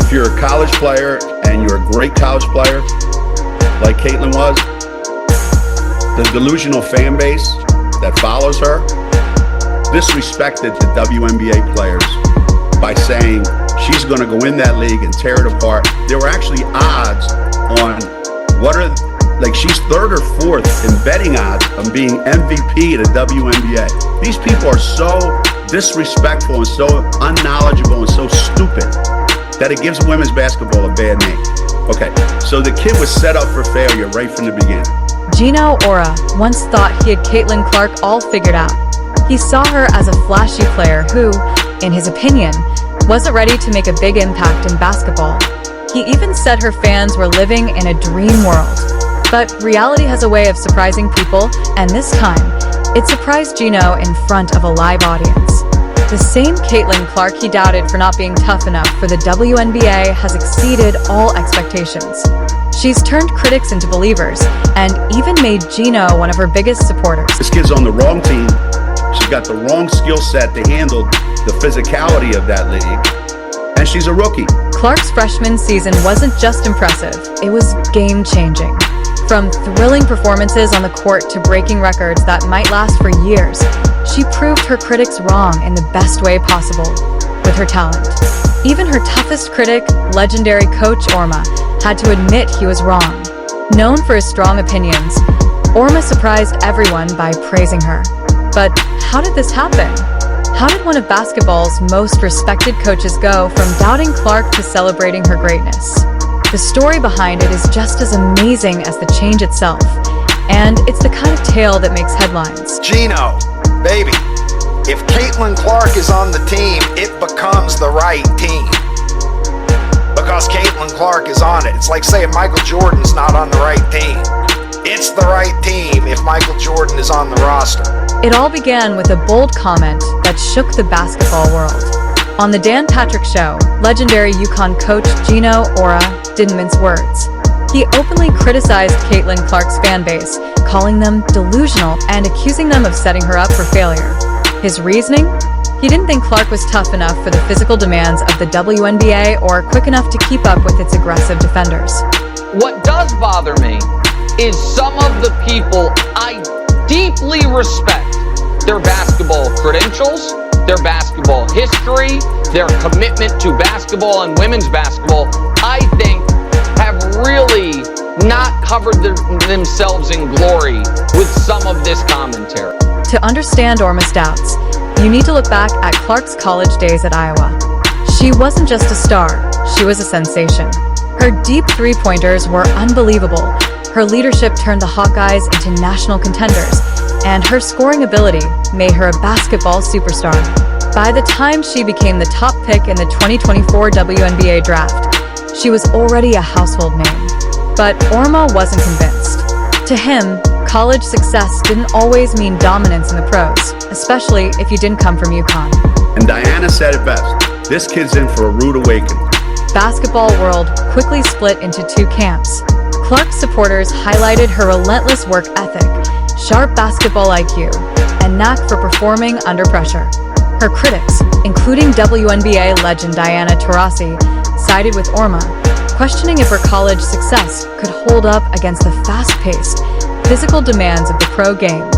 If you're a college player and you're a great college player, like Caitlin was, the delusional fan base that follows her disrespected the WNBA players by saying she's going to go in that league and tear it apart. There were actually odds on she's third or fourth in betting odds on being MVP of the WNBA. These people are so disrespectful and so unknowledgeable and so stupid that it gives women's basketball a bad name. Okay, so the kid was set up for failure right from the beginning. Geno Auriemma once thought he had Caitlin Clark all figured out. He saw her as a flashy player who, in his opinion, wasn't ready to make a big impact in basketball. He even said her fans were living in a dream world. But reality has a way of surprising people, and this time, it surprised Geno in front of a live audience. The same Caitlin Clark he doubted for not being tough enough for the WNBA has exceeded all expectations. She's turned critics into believers, and even made Geno one of her biggest supporters. This kid's on the wrong team. She's got the wrong skill set to handle the physicality of that league, and she's a rookie. Clark's freshman season wasn't just impressive, it was game-changing. From thrilling performances on the court to breaking records that might last for years, she proved her critics wrong in the best way possible, with her talent. Even her toughest critic, legendary coach Auriemma, had to admit he was wrong. Known for his strong opinions, Auriemma surprised everyone by praising her. But how did this happen? How did one of basketball's most respected coaches go from doubting Clark to celebrating her greatness? The story behind it is just as amazing as the change itself, and it's the kind of tale that makes headlines. Geno, baby, if Caitlin Clark is on the team, it becomes the right team. Because Caitlin Clark is on it. It's like saying Michael Jordan's not on the right team. It's the right team if Michael Jordan is on the roster. It all began with a bold comment that shook the basketball world. On the Dan Patrick Show, legendary UConn coach Geno Auriemma didn't mince words. He openly criticized Caitlin Clark's fan base, calling them delusional and accusing them of setting her up for failure. His reasoning? He didn't think Clark was tough enough for the physical demands of the WNBA or quick enough to keep up with its aggressive defenders. What does bother me is some of the people I deeply respect, their basketball credentials, their basketball history, their commitment to basketball and women's basketball, I think have really not covered themselves in glory with some of this commentary. To understand Auriemma's doubts, you need to look back at Clark's college days at Iowa. She wasn't just a star, she was a sensation. Her deep three-pointers were unbelievable. Her leadership turned the Hawkeyes into national contenders, and her scoring ability made her a basketball superstar. By the time she became the top pick in the 2024 WNBA draft, she was already a household name. But Auriemma wasn't convinced. To him, college success didn't always mean dominance in the pros, especially if you didn't come from UConn. And Diana said it best, this kid's in for a rude awakening. Basketball world quickly split into two camps. Clark's supporters highlighted her relentless work ethic, sharp basketball IQ, and knack for performing under pressure. Her critics, including WNBA legend Diana Taurasi, sided with Auriemma, questioning if her college success could hold up against the fast-paced, physical demands of the pro game.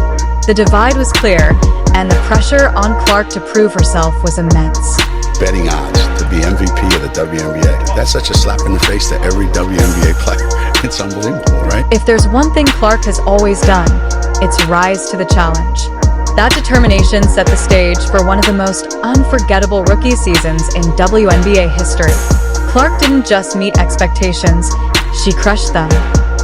The divide was clear, and the pressure on Clark to prove herself was immense. Betting odds to be MVP of the WNBA. That's such a slap in the face to every WNBA player. It's unbelievable, right? If there's one thing Clark has always done, it's rise to the challenge. That determination set the stage for one of the most unforgettable rookie seasons in WNBA history. Clark didn't just meet expectations, she crushed them.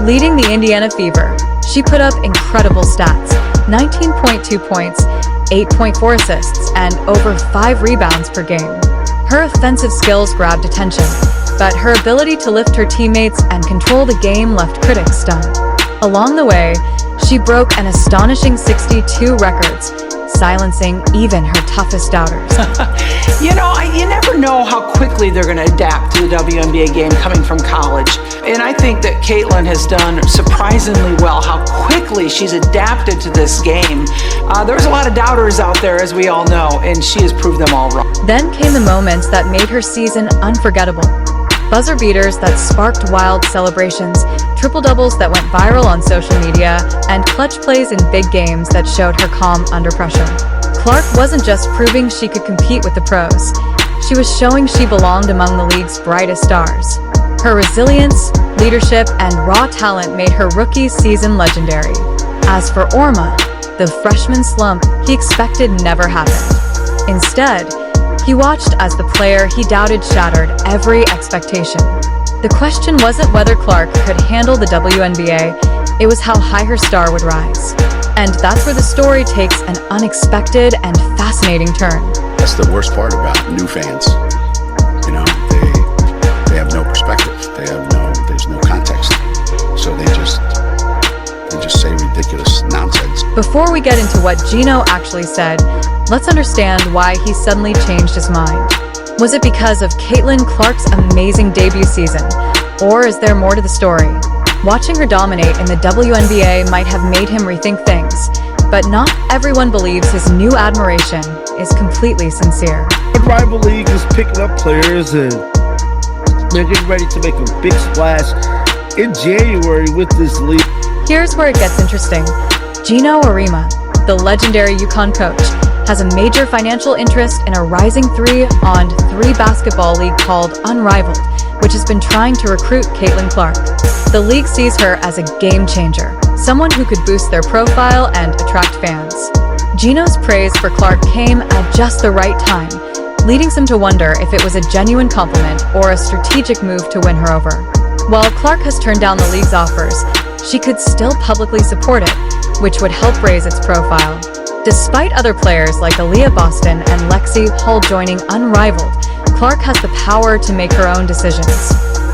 Leading the Indiana Fever, she put up incredible stats: 19.2 points, 8.4 assists, and over 5 rebounds per game. Her offensive skills grabbed attention, but her ability to lift her teammates and control the game left critics stunned. Along the way, she broke an astonishing 62 records, silencing even her toughest doubters. You never know how quickly they're going to adapt to the WNBA game coming from college. And I think that Caitlin has done surprisingly well, how quickly she's adapted to this game. There's a lot of doubters out there, as we all know, and she has proved them all wrong. Then came the moments that made her season unforgettable. Buzzer beaters that sparked wild celebrations, triple-doubles that went viral on social media, and clutch plays in big games that showed her calm under pressure. Clark wasn't just proving she could compete with the pros. She was showing she belonged among the league's brightest stars. Her resilience, leadership, and raw talent made her rookie season legendary. As for Auriemma, the freshman slump he expected never happened. Instead, he watched as the player he doubted shattered every expectation. The question wasn't whether Clark could handle the WNBA, it was how high her star would rise. And that's where the story takes an unexpected and fascinating turn. That's the worst part about new fans. You know, they have no perspective. There's no context. So they just say ridiculous nonsense. Before we get into what Geno actually said, let's understand why he suddenly changed his mind. Was it because of Caitlin Clark's amazing debut season? Or is there more to the story? Watching her dominate in the WNBA might have made him rethink things, but not everyone believes his new admiration is completely sincere. The rival league is picking up players and they're getting ready to make a big splash in January with this league. Here's where it gets interesting. Geno Auriemma, the legendary UConn coach, has a major financial interest in a rising 3-on-3 basketball league called Unrivaled, which has been trying to recruit Caitlin Clark. The league sees her as a game changer, someone who could boost their profile and attract fans. Geno's praise for Clark came at just the right time, leading some to wonder if it was a genuine compliment or a strategic move to win her over. While Clark has turned down the league's offers, she could still publicly support it, which would help raise its profile. Despite other players like Aaliyah Boston and Lexi Hull joining Unrivaled, Clark has the power to make her own decisions.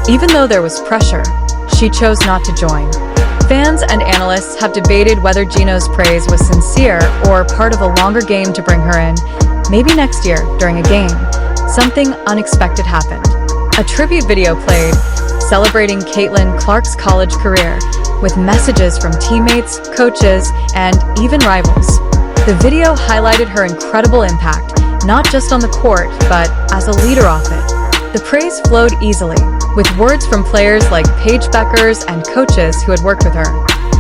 Even though there was pressure, she chose not to join. Fans and analysts have debated whether Geno's praise was sincere or part of a longer game to bring her in. Maybe next year, during a game, something unexpected happened. A tribute video played, celebrating Caitlin Clark's college career, with messages from teammates, coaches, and even rivals. The video highlighted her incredible impact, not just on the court, but as a leader off it. The praise flowed easily, with words from players like Paige Beckers and coaches who had worked with her.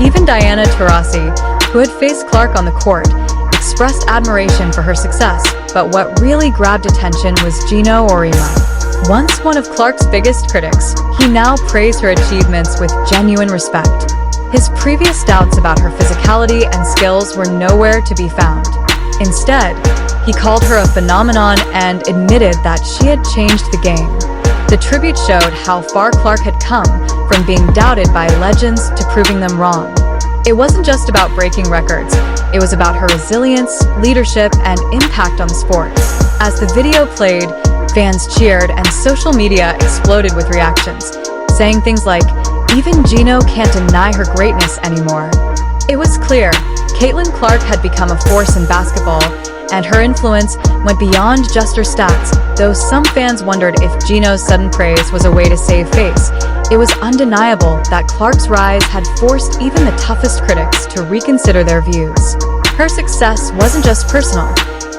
Even Diana Taurasi, who had faced Clark on the court, expressed admiration for her success, but what really grabbed attention was Geno Auriemma. Once one of Clark's biggest critics, he now praised her achievements with genuine respect. His previous doubts about her physicality and skills were nowhere to be found. Instead, he called her a phenomenon and admitted that she had changed the game. The tribute showed how far Clark had come, from being doubted by legends to proving them wrong. It wasn't just about breaking records, it was about her resilience, leadership, and impact on the sport. As the video played, fans cheered and social media exploded with reactions, saying things like, "Even Geno can't deny her greatness anymore." It was clear, Caitlin Clark had become a force in basketball, and her influence went beyond just her stats, though some fans wondered if Geno's sudden praise was a way to save face. It was undeniable that Clark's rise had forced even the toughest critics to reconsider their views. Her success wasn't just personal,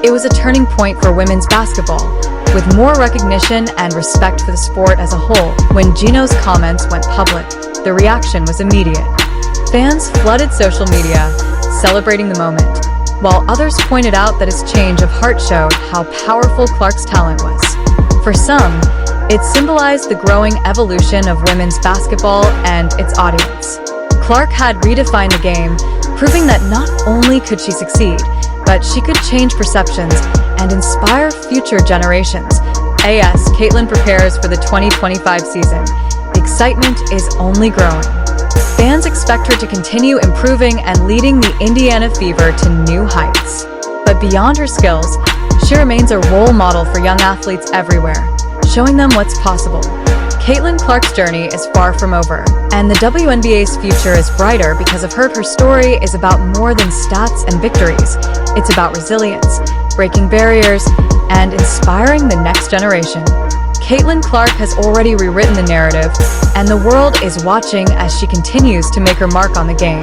it was a turning point for women's basketball, with more recognition and respect for the sport as a whole. When Geno's comments went public, the reaction was immediate. Fans flooded social media, celebrating the moment, while others pointed out that his change of heart showed how powerful Clark's talent was. For some, it symbolized the growing evolution of women's basketball and its audience. Clark had redefined the game, proving that not only could she succeed, but she could change perceptions and inspire future generations. As Caitlin prepares for the 2025 season, the excitement is only growing. Fans expect her to continue improving and leading the Indiana Fever to new heights. But beyond her skills, she remains a role model for young athletes everywhere, showing them what's possible. Caitlin Clark's journey is far from over, and the WNBA's future is brighter because of her. Her story is about more than stats and victories. It's about resilience, breaking barriers, and inspiring the next generation. Caitlin Clark has already rewritten the narrative, and the world is watching as she continues to make her mark on the game.